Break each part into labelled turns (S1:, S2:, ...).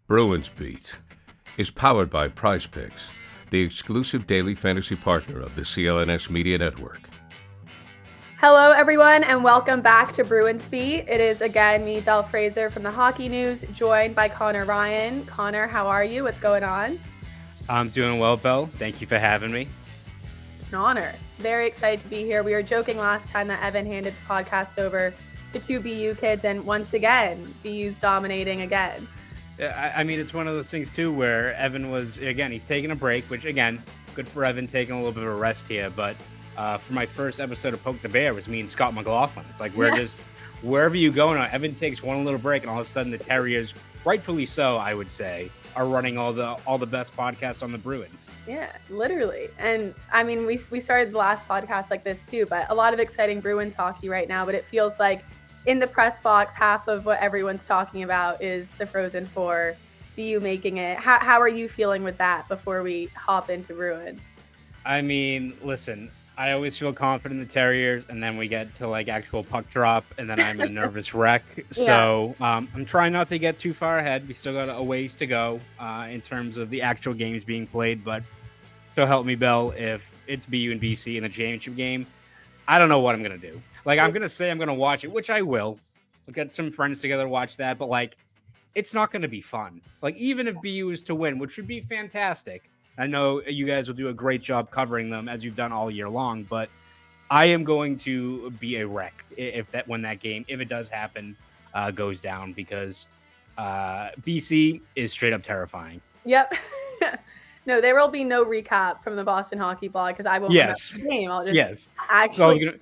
S1: Bruins Beat is powered by Prize Picks, the exclusive daily fantasy partner of the CLNS Media Network.
S2: Hello, everyone, and welcome back to Bruins Beat. It is again me, Bell Fraser from the Hockey News, joined by Conor Ryan. Conor, how are you? What's going on?
S3: I'm doing well, Belle. Thank you for having me.
S2: It's an honor. Very excited to be here. We were joking last time that Evan handed the podcast over to two BU kids, and once again, BU's dominating again.
S3: I mean, it's one of those things, too, where Evan was, again, he's taking a break, which, again, good for Evan taking a little bit of a rest here. But for my first episode of Poke the Bear, it was me and Scott McLaughlin. It's like we're just, wherever you go now, Evan takes one little break, and all of a sudden the Terriers, rightfully so, I would say, are running all the best podcasts on the Bruins.
S2: Yeah, literally. And I mean, we started the last podcast like this too, but a lot of exciting Bruins hockey right now. But it feels like in the press box, half of what everyone's talking about is the Frozen Four, BU making it. How are you feeling with that before we hop into Bruins?
S3: I mean, listen, I always feel confident in the Terriers, and then we get to like actual puck drop, and then I'm a nervous wreck. So I'm trying not to get too far ahead. We still got a ways to go in terms of the actual games being played, but so help me, Belle, if it's BU and BC in the championship game, I don't know what I'm going to do. Like, I'm going to say I'm going to watch it, which I will. We'll get some friends together to watch that, but like, it's not going to be fun. Like, even if BU is to win, which would be fantastic, I know you guys will do a great job covering them as you've done all year long, but I am going to be a wreck if that game, if it does happen, goes down, because BC is straight up terrifying.
S2: Yep. No, there will be no recap from the Boston Hockey Blog because I won't remember the game. I'll just actually.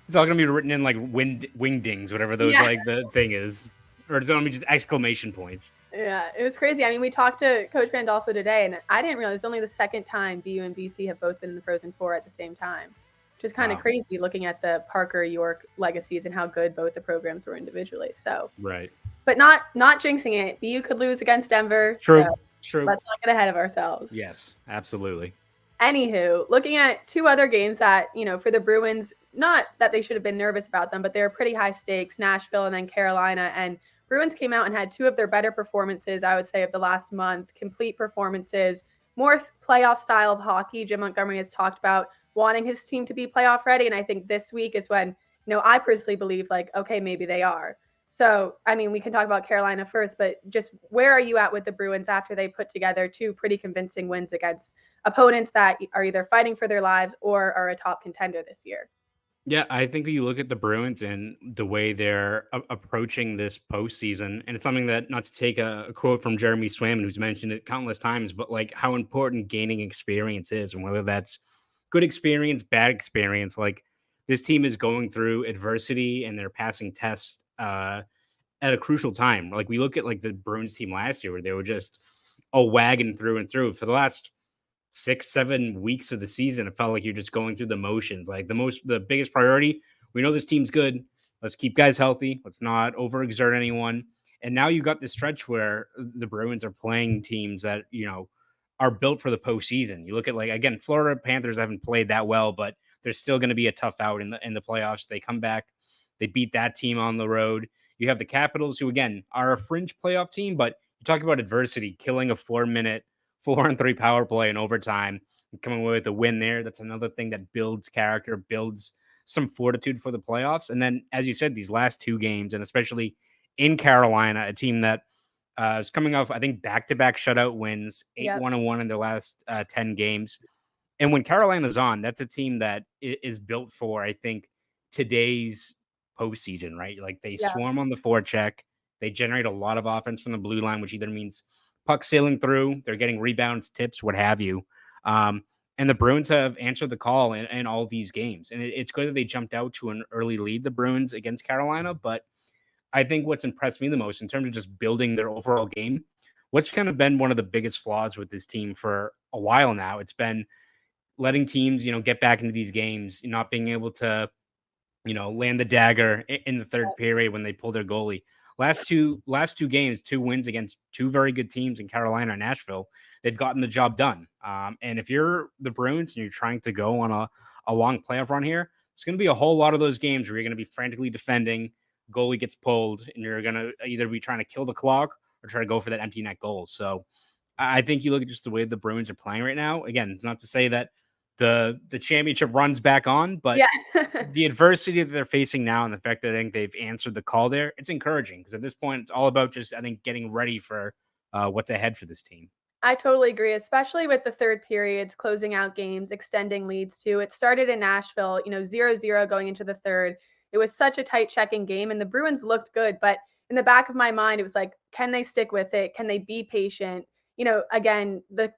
S3: It's all gonna be written in like wingdings, whatever those like the thing is, or it's gonna be just exclamation points.
S2: Yeah, it was crazy. I mean, we talked to Coach Pandolfo today, and I didn't realize it's only the second time BU and BC have both been in the Frozen Four at the same time, which is kind of crazy looking at the Parker York legacies and how good both the programs were individually. So
S3: right,
S2: but not jinxing it. BU could lose against Denver.
S3: True.
S2: So
S3: True.
S2: Let's not get ahead of ourselves.
S3: Yes, absolutely.
S2: Anywho, looking at two other games that, for the Bruins, not that they should have been nervous about them, but they were pretty high stakes, Nashville and then Carolina. And Bruins came out and had two of their better performances, I would say, of the last month, complete performances, more playoff style of hockey. Jim Montgomery has talked about wanting his team to be playoff ready. And I think this week is when, I personally believe like, okay, maybe they are. So, I mean, we can talk about Carolina first, but just where are you at with the Bruins after they put together two pretty convincing wins against opponents that are either fighting for their lives or are a top contender this year?
S3: Yeah, I think when you look at the Bruins and the way they're approaching this postseason, and it's something that, not to take a quote from Jeremy Swayman, who's mentioned it countless times, but like how important gaining experience is, and whether that's good experience, bad experience, like this team is going through adversity and they're passing tests at a crucial time. Like we look at like the Bruins team last year where they were just a wagon through and through for the last 6-7 weeks of the season. It felt like you're just going through the motions. Like the biggest priority, we know this team's good. Let's keep guys healthy. Let's not overexert anyone. And now you got this stretch where the Bruins are playing teams that, are built for the postseason. You look at like, again, Florida Panthers haven't played that well, but they're still going to be a tough out in the playoffs. They come back. They beat that team on the road. You have the Capitals, who, again, are a fringe playoff team, but you talk about adversity, killing a 4-minute 4-on-3 power play in overtime and coming away with a win there. That's another thing that builds character, builds some fortitude for the playoffs. And then, as you said, these last two games, and especially in Carolina, a team that is coming off, I think, back-to-back shutout wins, 8-1-1 in their last 10 games. And when Carolina's on, that's a team that is built for, I think, today's postseason, right? Like they swarm on the forecheck. They generate a lot of offense from the blue line, which either means puck sailing through, they're getting rebounds, tips, what have you. And the Bruins have answered the call in all these games. And it's good that they jumped out to an early lead, the Bruins, against Carolina. But I think what's impressed me the most in terms of just building their overall game, what's kind of been one of the biggest flaws with this team for a while now, it's been letting teams, get back into these games, not being able to, land the dagger in the third period when they pull their goalie. Last two games, 2 wins against two very good teams in Carolina and Nashville. They've gotten the job done. And if you're the Bruins and you're trying to go on a long playoff run here, it's going to be a whole lot of those games where you're going to be frantically defending, goalie gets pulled, and you're going to either be trying to kill the clock or try to go for that empty net goal. So I think you look at just the way the Bruins are playing right now. Again, it's not to say that the championship runs back on, but
S2: Yeah.
S3: the adversity that they're facing now and the fact that I think they've answered the call there, it's encouraging because at this point, it's all about just, I think, getting ready for what's ahead for this team.
S2: I totally agree, especially with the third periods, closing out games, extending leads too. It started in Nashville, 0-0 going into the third. It was such a tight checking game, and the Bruins looked good. But in the back of my mind, it was like, can they stick with it? Can they be patient? Again, the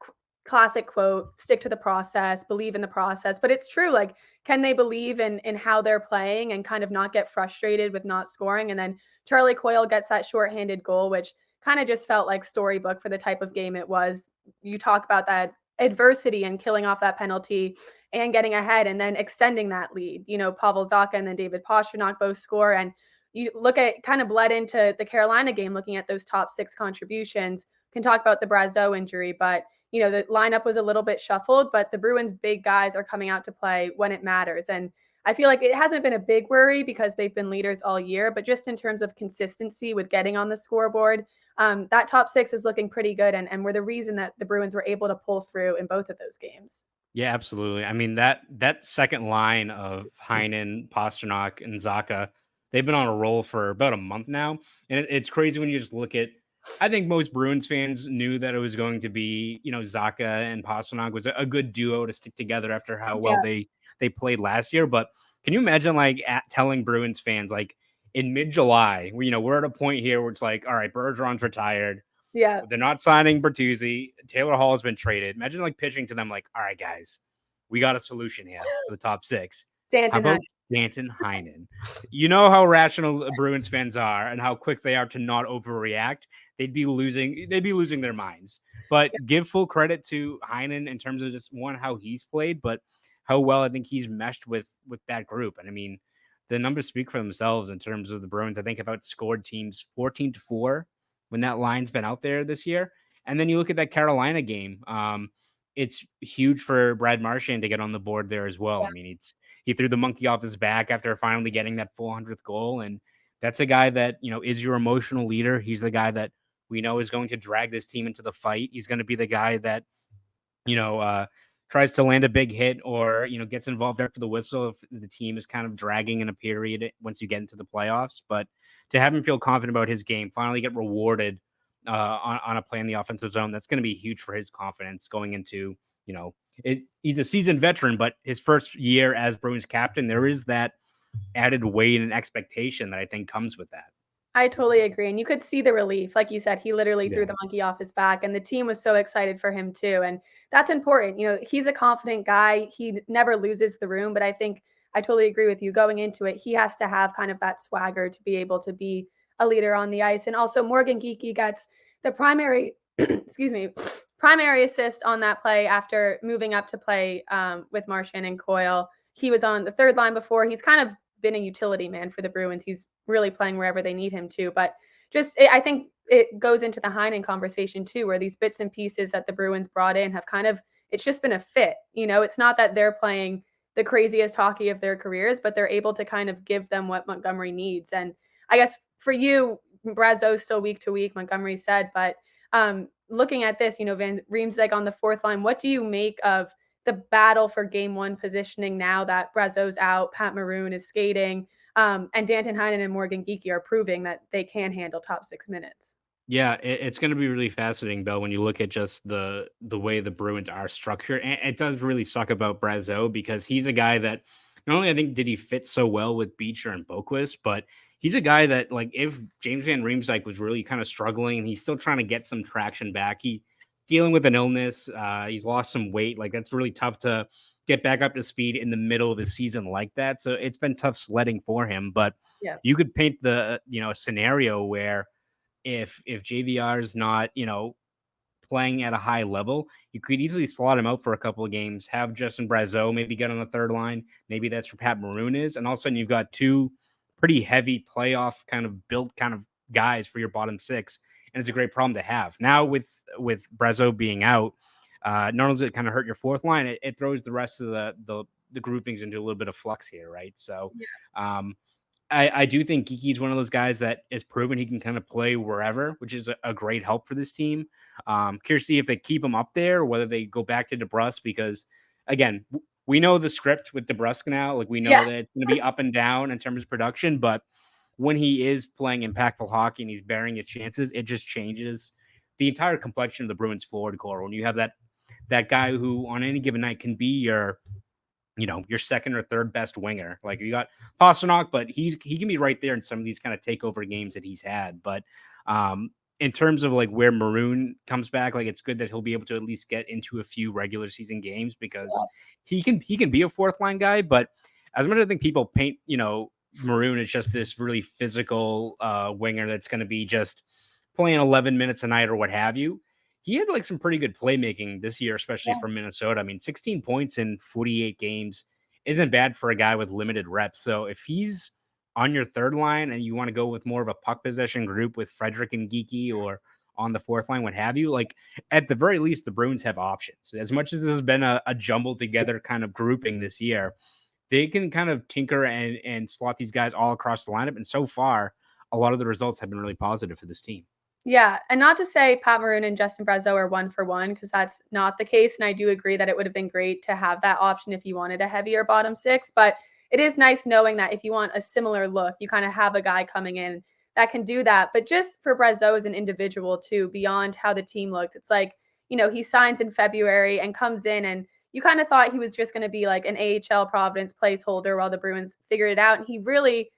S2: classic quote, stick to the process, believe in the process. But it's true. Like, can they believe in how they're playing and kind of not get frustrated with not scoring? And then Charlie Coyle gets that shorthanded goal, which kind of just felt like storybook for the type of game it was. You talk about that adversity and killing off that penalty and getting ahead and then extending that lead. Pavel Zacha and then David Pastrnak both score. And you look at kind of bled into the Carolina game, looking at those top six contributions. Can talk about the Brazeau injury, but the lineup was a little bit shuffled, but the Bruins' big guys are coming out to play when it matters. And I feel like it hasn't been a big worry because they've been leaders all year, but just in terms of consistency with getting on the scoreboard, that top six is looking pretty good, and we're the reason that the Bruins were able to pull through in both of those games.
S3: Yeah, absolutely. I mean, that second line of Heinen, Pastrnak, and Zacha, they've been on a roll for about a month now. And it's crazy when you just look at, I think most Bruins fans knew that it was going to be, Zacha and Pastrnak was a good duo to stick together after how well
S2: Yeah.
S3: they played last year. But can you imagine telling Bruins fans in mid-July, we're at a point here where it's like, all right, Bergeron's retired.
S2: Yeah.
S3: They're not signing Bertuzzi. Taylor Hall has been traded. Imagine pitching to them all right, guys, we got a solution here for the top six. How
S2: Danton
S3: about
S2: Heinen.
S3: Danton Heinen? You know how rational Bruins fans are and how quick they are to not overreact. They'd be losing their minds. But give full credit to Heinen in terms of just how he's played, but how well I think he's meshed with that group. And I mean, the numbers speak for themselves in terms of the Bruins. I think have outscored teams 14-4 when that line's been out there this year. And then you look at that Carolina game. It's huge for Brad Marchand to get on the board there as well.
S2: Yeah.
S3: I mean, he threw the monkey off his back after finally getting that 400th goal. And that's a guy that, is your emotional leader. He's the guy that we know is going to drag this team into the fight. He's going to be the guy that, tries to land a big hit or, gets involved after the whistle if the team is kind of dragging in a period once you get into the playoffs. But to have him feel confident about his game, finally get rewarded on a play in the offensive zone, that's going to be huge for his confidence going into, he's a seasoned veteran, but his first year as Bruins captain, there is that added weight and expectation that I think comes with that.
S2: I totally agree. And you could see the relief. Like you said, he literally threw the monkey off his back, and the team was so excited for him too. And that's important. He's a confident guy. He never loses the room, but I think I totally agree with you. Going into it, he has to have kind of that swagger to be able to be a leader on the ice. And also Morgan Geekie gets the primary, primary assist on that play after moving up to play with Marchand and Coyle. He was on the third line before. He's kind of been a utility man for the Bruins. He's really playing wherever they need him to. But I think it goes into the Heinen conversation too, where these bits and pieces that the Bruins brought in have it's just been a fit. It's not that they're playing the craziest hockey of their careers, but they're able to kind of give them what Montgomery needs. And I guess for you, Brazeau's still week to week, Montgomery said, but looking at this, Van Riemsdyk on the fourth line, what do you make of the battle for game one positioning now that Brazeau's out, Pat Maroon is skating, and Danton Heinen and Morgan Geekie are proving that they can handle top 6 minutes?
S3: Yeah, it's going to be really fascinating, Belle, when you look at just the way the Bruins are structured. And it does really suck about Brazeau because he's a guy that not only I think did he fit so well with Beecher and Boquist, but he's a guy that if James Van Riemsdyk was really kind of struggling and he's still trying to get some traction back, he's dealing with an illness. He's lost some weight. That's really tough to get back up to speed in the middle of the season like that. So it's been tough sledding for him. But you could paint the a scenario where if JVR is not, playing at a high level, you could easily slot him out for a couple of games, have Justin Brazeau maybe get on the third line. Maybe that's where Pat Maroon is. And all of a sudden you've got two pretty heavy playoff kind of built kind of guys for your bottom six. And it's a great problem to have. Now with Brazeau being out, not only does it kind of hurt your fourth line, it throws the rest of the groupings into a little bit of flux here, right? So I do think Geeky's one of those guys that is proven he can kind of play wherever, which is a great help for this team. Curious to see if they keep him up there, or whether they go back to DeBrusque, because again, we know the script with DeBrusque now. Like, we know that it's going to be up and down in terms of production, but when he is playing impactful hockey and he's bearing his chances, it just changes the entire complexion of the Bruins forward core. When you have that guy who on any given night can be your second or third best winger. Like, you got Pasternak, but he can be right there in some of these kind of takeover games that he's had. But in terms of like where Maroon comes back, like, it's good that he'll be able to at least get into a few regular season games, because he can be a fourth line guy. But as much as I think people paint, Maroon as just this really physical winger that's going to be just playing 11 minutes a night or what have you, he had like some pretty good playmaking this year, especially from Minnesota. I mean, 16 points in 48 games isn't bad for a guy with limited reps. So if he's on your third line and you want to go with more of a puck possession group with Frederick and Geeky, or on the fourth line, what have you, like, at the very least, the Bruins have options. As much as this has been a jumbled together kind of grouping this year, they can kind of tinker and slot these guys all across the lineup. And so far, a lot of the results have been really positive for this team.
S2: Yeah, and not to say Pat Maroon and Justin Brazeau are 1-for-1, because that's not the case. And I do agree that it would have been great to have that option if you wanted a heavier bottom six. But it is nice knowing that if you want a similar look, you kind of have a guy coming in that can do that. But just for Brazeau as an individual too, beyond how the team looks, it's like, he signs in February and comes in, and you kind of thought he was just going to be like an AHL Providence placeholder while the Bruins figured it out. And he really,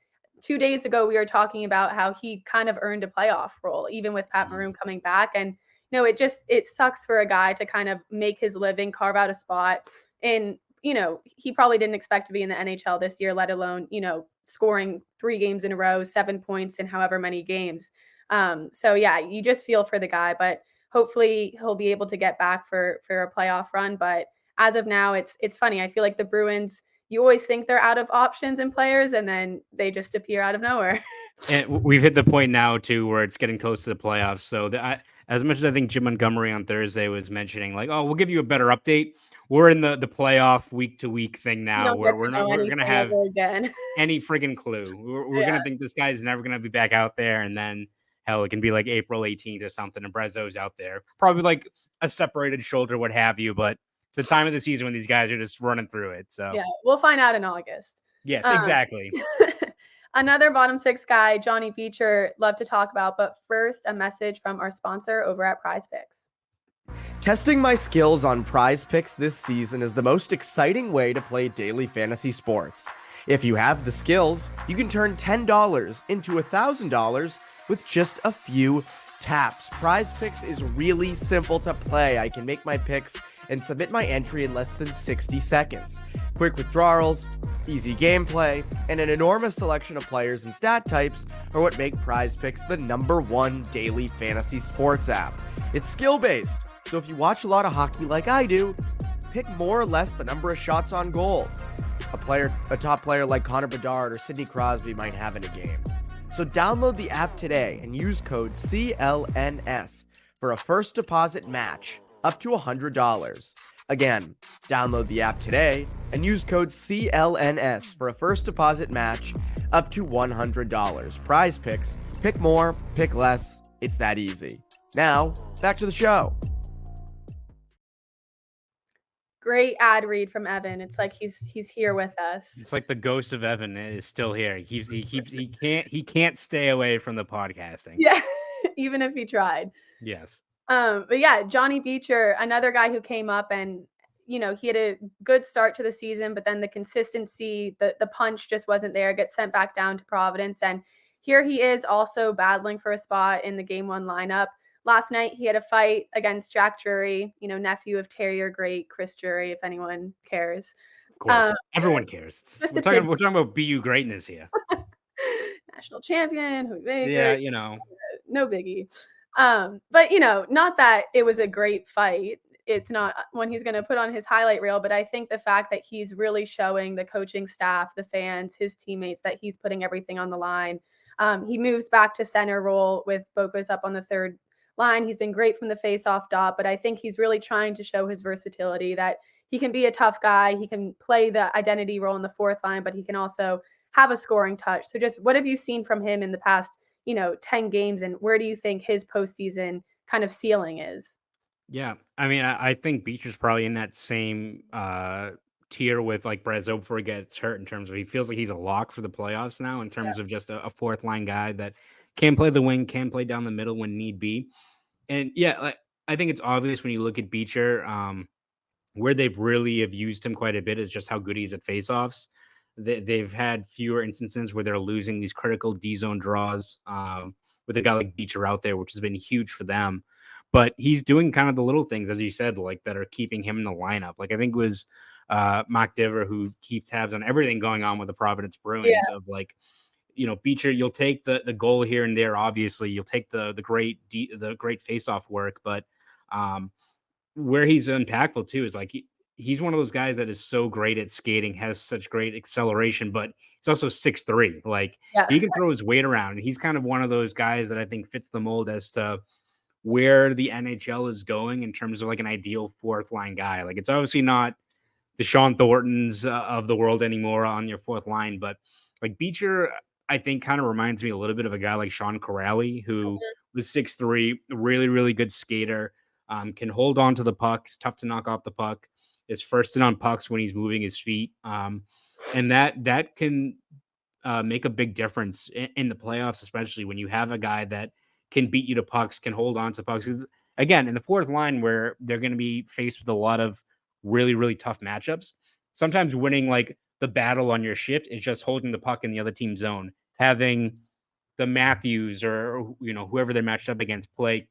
S2: 2 days ago, we were talking about how he kind of earned a playoff role, even with Pat Maroon coming back. And, it sucks for a guy to kind of make his living, carve out a spot. And, he probably didn't expect to be in the NHL this year, let alone, scoring 3 games in a row, 7 points in however many games. So yeah, you just feel for the guy, but hopefully he'll be able to get back for a playoff run. But as of now, it's funny. I feel like the Bruins, you always think they're out of options and players, and then they just appear out of nowhere.
S3: And we've hit the point now too where it's getting close to the playoffs. So as much as I think Jim Montgomery on Thursday was mentioning, like, oh, we'll give you a better update, we're in the playoff week to week thing now, where we're going to have any friggin' clue. We're going to think this guy's never going to be back out there, and then hell, it can be like April 18th or something, and Brazeau's out there, probably like a separated shoulder, what have you. But it's the time of the season when these guys are just running through it. So
S2: yeah, we'll find out in August.
S3: Yes, exactly.
S2: Another bottom six guy, Johnny Beecher, love to talk about. But first, a message from our sponsor over at Prize Picks.
S4: Testing my skills on Prize Picks this season is the most exciting way to play daily fantasy sports. If you have the skills, you can turn $10 into $1,000 with just a few taps. Prize Picks is really simple to play. I can make my picks and submit my entry in less than 60 seconds. Quick withdrawals, easy gameplay, and an enormous selection of players and stat types are what make Prize Picks the #1 daily fantasy sports app. It's skill-based, so if you watch a lot of hockey like I do, pick more or less the number of shots on goal a top player like Connor Bedard or Sidney Crosby might have in a game. So download the app today and use code CLNS for a first deposit match up to $100. Again, download the app today and use code CLNS for a first deposit match up to $100. Prize Picks. Pick more, pick less. It's that easy. Now, back to the show.
S2: Great ad read from Evan. It's like he's here with us.
S3: It's like the ghost of Evan is still here. He can't stay away from the podcasting.
S2: Yeah, even if he tried.
S3: Yes.
S2: But yeah, Johnny Beecher, another guy who came up, and he had a good start to the season, but then the consistency, the punch just wasn't there. Gets sent back down to Providence, and here he is also battling for a spot in the Game 1 lineup. Last night, he had a fight against Jack Drury, nephew of Terrier great Chris Drury, if anyone cares.
S3: Of course. Everyone cares. We're talking about BU greatness here.
S2: National champion.
S3: Yeah,
S2: No biggie. But, not that it was a great fight. It's not when he's going to put on his highlight reel, but I think the fact that he's really showing the coaching staff, the fans, his teammates, that he's putting everything on the line. He moves back to center role with Boca's up on the third line. He's been great from the face-off dot, but I think he's really trying to show his versatility, that he can be a tough guy. He can play the identity role in the fourth line, but he can also have a scoring touch. So just what have you seen from him in the past, 10 games, and where do you think his postseason kind of ceiling is?
S3: Yeah, I mean, I think Beecher's probably in that same tier with like Brazo before he gets hurt in terms of he feels like he's a lock for the playoffs now in
S2: Yeah.
S3: terms of just a fourth line guy that can play the wing, can play down the middle when need be. And yeah, like, I think it's obvious when you look at Beecher, where they've really have used him quite a bit is just how good he's at faceoffs. They've had fewer instances where they're losing these critical D zone draws with a guy like Beecher out there, which has been huge for them. But he's doing kind of the little things, as you said, like that are keeping him in the lineup. Like I think it was Mark Diver who keeps tabs on everything going on with the Providence Bruins
S2: Yeah.
S3: of like, Beecher, you'll take the goal here and there. Obviously, you'll take the great faceoff work, but where he's impactful too is like he's one of those guys that is so great at skating, has such great acceleration, but he's also 6'3". Like
S2: Yeah.
S3: he can throw his weight around. He's kind of one of those guys that I think fits the mold as to where the NHL is going in terms of like an ideal fourth line guy. Like it's obviously not the Sean Thorntons of the world anymore on your fourth line, but like Beecher, I think kind of reminds me a little bit of a guy like Sean Corrali, who was 6'3", really, really good skater, can hold on to the puck, is tough to knock off the puck, is first in on pucks when he's moving his feet. And that can make a big difference in the playoffs, especially when you have a guy that can beat you to pucks, can hold on to pucks. Again, in the fourth line where they're going to be faced with a lot of really, really tough matchups, sometimes winning like the battle on your shift is just holding the puck in the other team's zone, having the Matthews or whoever they're matched up against play,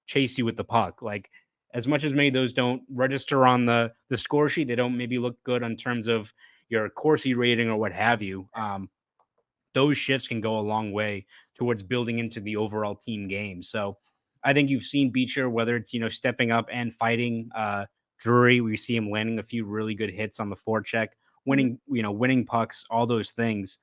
S3: chase you with the puck. Like as much as many of those don't register on the score sheet, they don't maybe look good in terms of your Corsi rating or what have you. Those shifts can go a long way towards building into the overall team game. So I think you've seen Beecher, whether it's, stepping up and fighting Drury, we see him landing a few really good hits on the forecheck, winning pucks, all those things.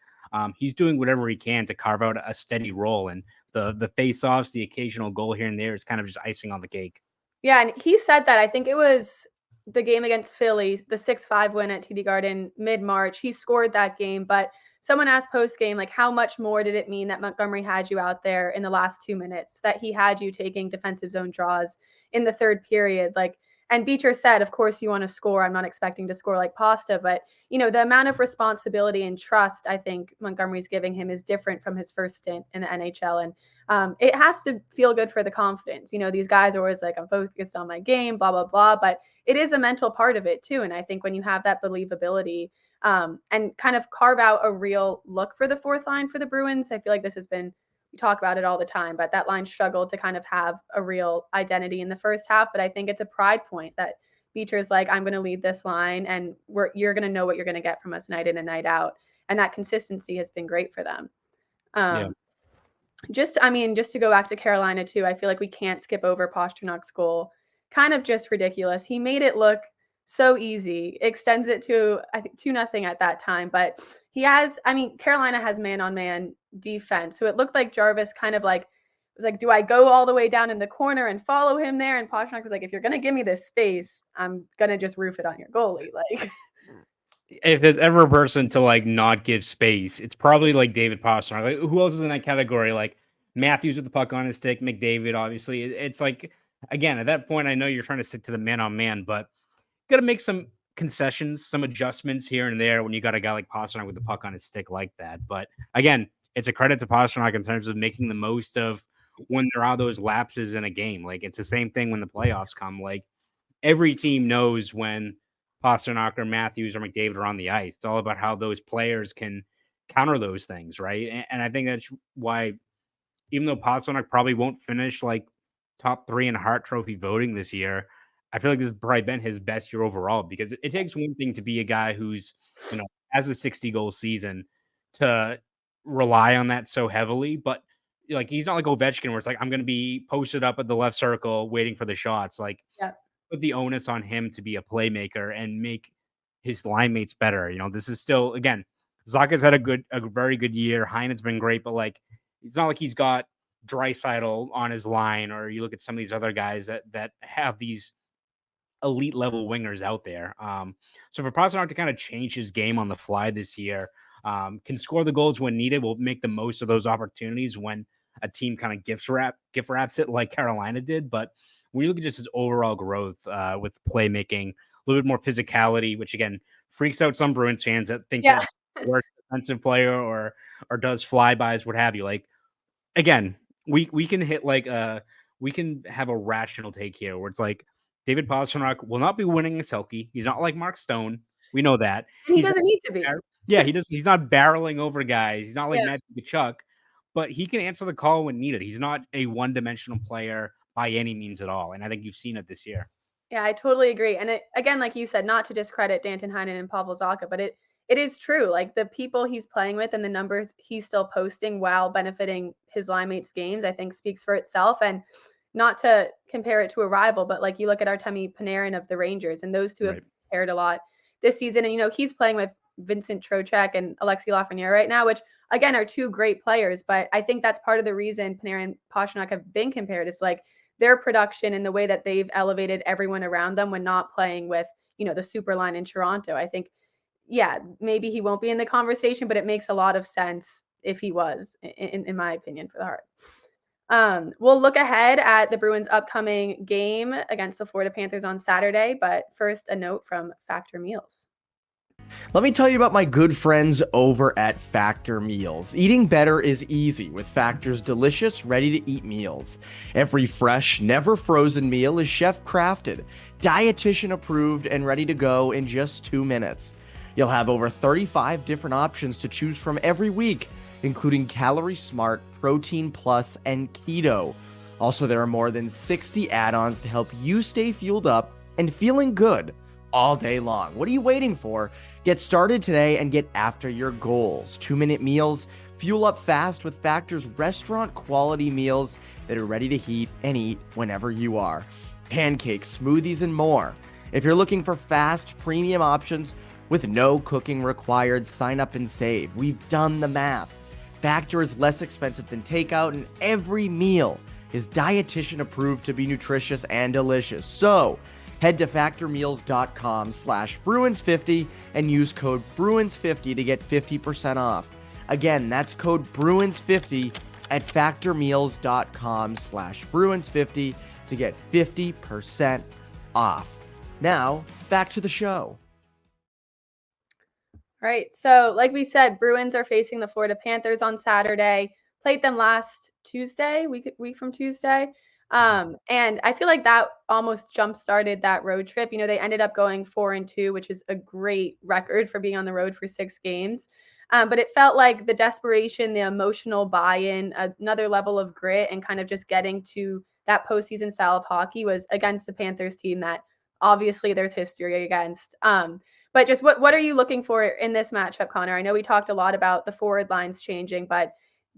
S3: He's doing whatever he can to carve out a steady role, and the face-offs, the occasional goal here and there is kind of just icing on the cake.
S2: Yeah, and he said that, I think it was the game against Philly, the 6-5 win at TD Garden mid-March. He scored that game, but someone asked post-game, like, how much more did it mean that Montgomery had you out there in the last 2 minutes, that he had you taking defensive zone draws in the third period? Like, and Beecher said, of course you want to score. I'm not expecting to score like pasta, but, the amount of responsibility and trust I think Montgomery's giving him is different from his first stint in the NHL. And it has to feel good for the confidence. These guys are always like, I'm focused on my game, blah, blah, blah. But it is a mental part of it too. And I think when you have that believability and kind of carve out a real look for the fourth line for the Bruins, I feel like this has been, we talk about it all the time, but that line struggled to kind of have a real identity in the first half. But I think it's a pride point that Beecher's like, I'm going to lead this line and you're going to know what you're going to get from us night in and night out. And that consistency has been great for them.
S3: Yeah.
S2: Just to go back to Carolina too, I feel like we can't skip over Pasternak's goal. Kind of just ridiculous. He made it look so easy, extends it to, I think, 2-0 at that time. But Carolina has man-on-man defense. So it looked like Jarvis kind of like, was like, do I go all the way down in the corner and follow him there? And Pastrnak was like, if you're going to give me this space, I'm going to just roof it on your goalie. Like,
S3: if there's ever a person to like not give space, it's probably like David Pastrnak. Like who else is in that category? Like Matthews with the puck on his stick, McDavid, obviously. It's like, again, at that point, I know you're trying to stick to the man on man, but got to make some concessions, some adjustments here and there when you got a guy like Pastrnak with the puck on his stick like that. But again, it's a credit to Pastrnak in terms of making the most of when there are those lapses in a game. Like it's the same thing when the playoffs come. Like every team knows when Pastrnak or Matthews or McDavid are on the ice. It's all about how those players can counter those things, right? And I think that's why, even though Pastrnak probably won't finish like top 3 in Hart Trophy voting this year, I feel like this has probably been his best year overall, because it takes one thing to be a guy who's, has a 60-goal season to rely on that so heavily. But like, he's not like Ovechkin where it's like, I'm going to be posted up at the left circle waiting for the shots. Like,
S2: yeah.
S3: put the onus on him to be a playmaker and make his line mates better. This is still, again, Zacha's had a very good year. Heinen's been great, but like, it's not like he's got Draisaitl on his line, or you look at some of these other guys that have these elite level wingers out there. So for Pastrnak to kind of change his game on the fly this year, can score the goals when needed, will make the most of those opportunities when a team kind of gift wraps it like Carolina did. But when you look at just his overall growth with playmaking, a little bit more physicality, which again freaks out some Bruins fans that think that we're a defensive player or does flybys, what have you. Like, again, we can hit like we can have a rational take here where it's like David Pastrnak will not be winning a Selke. He's not like Mark Stone. We know that.
S2: And he doesn't need to be.
S3: Yeah, he does. He's not barreling over guys. He's not like Matthew Tkachuk, but he can answer the call when needed. He's not a one-dimensional player by any means at all. And I think you've seen it this year.
S2: Yeah, I totally agree. And again, like you said, not to discredit Danton Heinen and Pavel Zacha, but it is true. Like the people he's playing with and the numbers he's still posting while benefiting his line mates' games, I think speaks for itself. And not to compare it to a rival, but like you look at Artemi Panarin of the Rangers, and those two have paired a lot this season. And, he's playing with Vincent Trocheck and Alexei Lafreniere right now, which again are two great players. But I think that's part of the reason Panarin and Pastrnak have been compared is like their production and the way that they've elevated everyone around them when not playing with, the super line in Toronto. I think, maybe he won't be in the conversation, but it makes a lot of sense if he was, in my opinion, for the Heart. We'll look ahead at the Bruins' upcoming game against the Florida Panthers on Saturday, but first a note from Factor Meals.
S4: Let me tell you about my good friends over at Factor Meals. Eating better is easy with Factor's delicious, ready-to-eat meals. Every fresh, never frozen meal is chef-crafted, dietitian approved, and ready to go in just 2 minutes. You'll have over 35 different options to choose from every week, including Calorie Smart, Protein Plus, and Keto. Also, there are more than 60 add-ons to help you stay fueled up and feeling good all day long. What are you waiting for? Get started today and get after your goals. 2-minute meals, fuel up fast with Factor's restaurant quality meals that are ready to heat and eat whenever you are. Pancakes, smoothies, and more. If you're looking for fast, premium options with no cooking required, sign up and save. We've done the math. Factor is less expensive than takeout, and every meal is dietitian approved to be nutritious and delicious. So head to factormeals.com/Bruins50 and use code Bruins50 to get 50% off. Again, that's code Bruins50 at factormeals.com/Bruins50 to get 50% off. Now, back to the show.
S2: All right. So like we said, Bruins are facing the Florida Panthers on Saturday. Played them last Tuesday, week from Tuesday. And I feel like that almost jump-started that road trip. They ended up going 4-2, which is a great record for being on the road for 6 games. But it felt like the desperation, the emotional buy-in, another level of grit, and kind of just getting to that postseason style of hockey was against the Panthers team that obviously there's history against. But just what are you looking for in this matchup, Connor? I know we talked a lot about the forward lines changing, but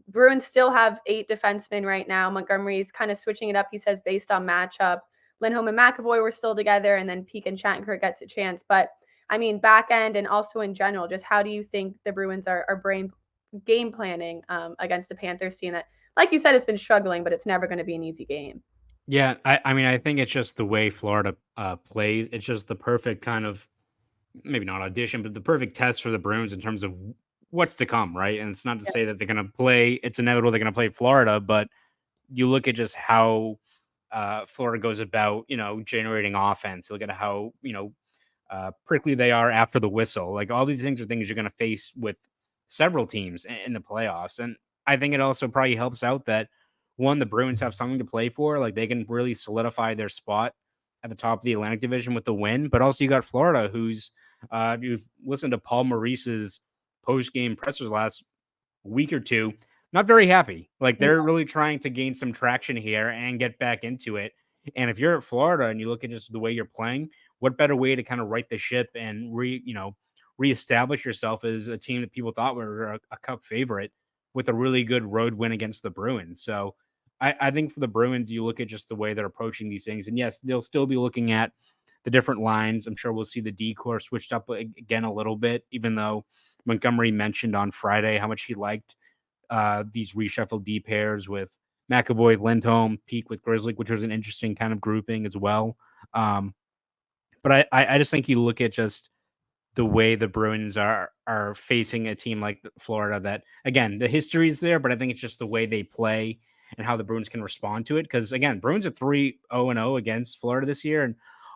S2: Bruins still have 8 defensemen right now. Montgomery's kind of switching it up, he says, based on matchup. Lindholm and McAvoy were still together, and then Peak and Shattenkirk gets a chance. But, I mean, back end and also in general, just how do you think the Bruins are game planning against the Panthers team that, like you said, it's been struggling, but it's never going to be an easy game?
S3: Yeah, I mean, I think it's just the way Florida plays. It's just the perfect kind of, maybe not audition, but the perfect test for the Bruins in terms of what's to come, right? And it's not to say that they're going to play, it's inevitable they're going to play Florida, but you look at just how Florida goes about, generating offense. Look at how, prickly they are after the whistle. Like, all these things are things you're going to face with several teams in the playoffs. And I think it also probably helps out that, one, the Bruins have something to play for. Like, they can really solidify their spot at the top of the Atlantic Division with the win. But also you got Florida, who's, if you've listened to Paul Maurice's post-game pressers last week or two, not very happy. Like, they're really trying to gain some traction here and get back into it. And if you're at Florida and you look at just the way you're playing, what better way to kind of right the ship and reestablish yourself as a team that people thought were a cup favorite with a really good road win against the Bruins. So I think for the Bruins, you look at just the way they're approaching these things. And yes, they'll still be looking at the different lines. I'm sure we'll see the decor switched up again a little bit, even though Montgomery mentioned on Friday how much he liked these reshuffled D pairs with McAvoy, Lindholm, Peak with Grizzly, which was an interesting kind of grouping as well. But I just think you look at just the way the Bruins are facing a team like Florida. That again, the history is there, but I think it's just the way they play and how the Bruins can respond to it. Because again, Bruins are 3-0-0 against Florida this year, and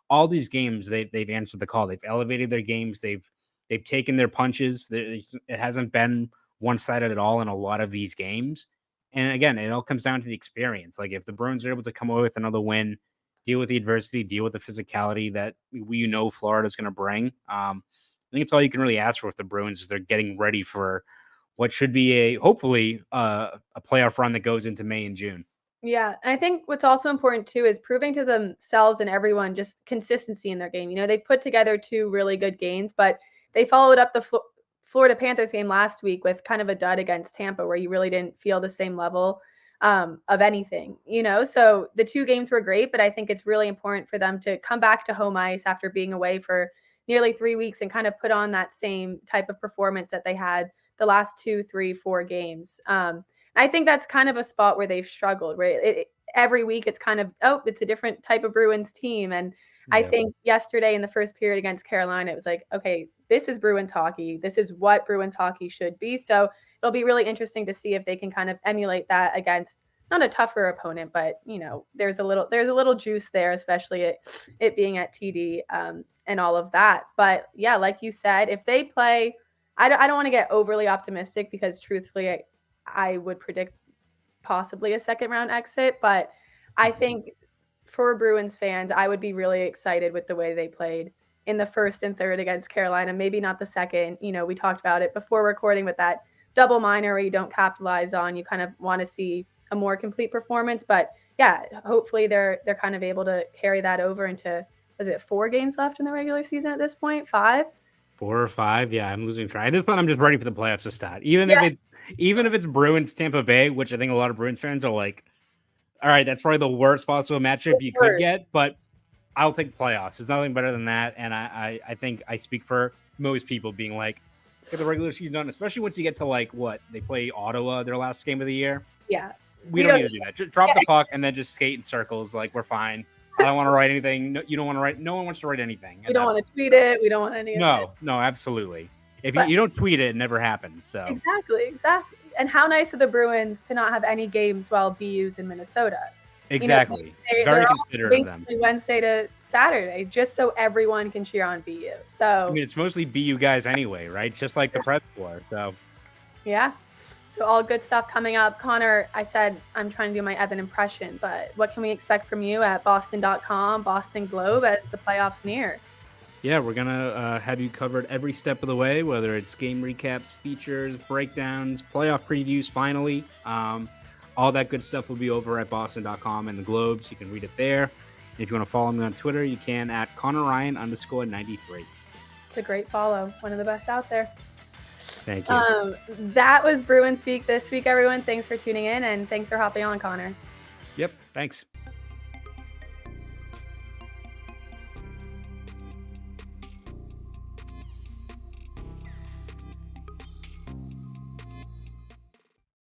S3: all these games they've answered the call. They've elevated their games. They've taken their punches. It hasn't been one-sided at all in a lot of these games. And again, it all comes down to the experience. Like if the Bruins are able to come away with another win, deal with the adversity, deal with the physicality that Florida is going to bring. I think it's all you can really ask for with the Bruins is they're getting ready for what should be hopefully a playoff run that goes into May and June.
S2: Yeah, and I think what's also important too is proving to themselves and everyone just consistency in their game. They've put together 2 really good games, but they followed up the Florida Panthers game last week with kind of a dud against Tampa where you really didn't feel the same level of anything, So the 2 games were great, but I think it's really important for them to come back to home ice after being away for nearly 3 weeks and kind of put on that same type of performance that they had the last 2, 3, 4 games. I think that's kind of a spot where they've struggled, right? Every week it's kind of, it's a different type of Bruins team. And I think yesterday in the first period against Carolina, it was like, okay, this is Bruins hockey. This is what Bruins hockey should be. So it'll be really interesting to see if they can kind of emulate that against not a tougher opponent, but there's a little juice there, especially it being at TD and all of that. But yeah, like you said, if they play, I don't want to get overly optimistic because truthfully, I would predict possibly a second round exit, but I think for Bruins fans, I would be really excited with the way they played in the first and third against Carolina, maybe not the second. We talked about it before recording with that double minor where you don't capitalize on, you kind of want to see a more complete performance, but yeah, hopefully they're kind of able to carry that over into, is it 4 games left in the regular season at this point? 5?
S3: 4 or 5. Yeah, I'm losing track. At this point, I'm just ready for the playoffs to start. Even if it's Bruins Tampa Bay, which I think a lot of Bruins fans are like, all right, that's probably the worst possible matchup you could get, but I'll take playoffs. There's nothing better than that. And I think I speak for most people being like, get the regular season done, especially once you get to like what they play Ottawa their last game of the year.
S2: Yeah,
S3: we don't need to do that. Just drop the puck and then just skate in circles. Like we're fine. I don't want to write anything. No, you don't want to write. No one wants to write anything.
S2: We don't want to tweet it. We don't want any of it.
S3: No, absolutely. If you don't tweet it, it never happens. So
S2: exactly. And how nice of the Bruins to not have any games while BU's in Minnesota.
S3: Exactly. Very considerate of them.
S2: Wednesday to Saturday, just so everyone can cheer on BU. So
S3: I mean, it's mostly BU guys anyway, right? Just like the prep war. So
S2: yeah. So all good stuff coming up. Connor, I said I'm trying to do my Evan impression, but what can we expect from you at Boston.com, Boston Globe as the playoffs near?
S3: Yeah, we're going to have you covered every step of the way, whether it's game recaps, features, breakdowns, playoff previews, finally. All that good stuff will be over at Boston.com and the Globe, so you can read it there. If you want to follow me on Twitter, you can at Conor Ryan _93.
S2: It's a great follow. One of the best out there.
S3: Thank you.
S2: That was Bruins Beat this week, everyone. Thanks for tuning in, and thanks for hopping on, Connor.
S3: Yep, thanks.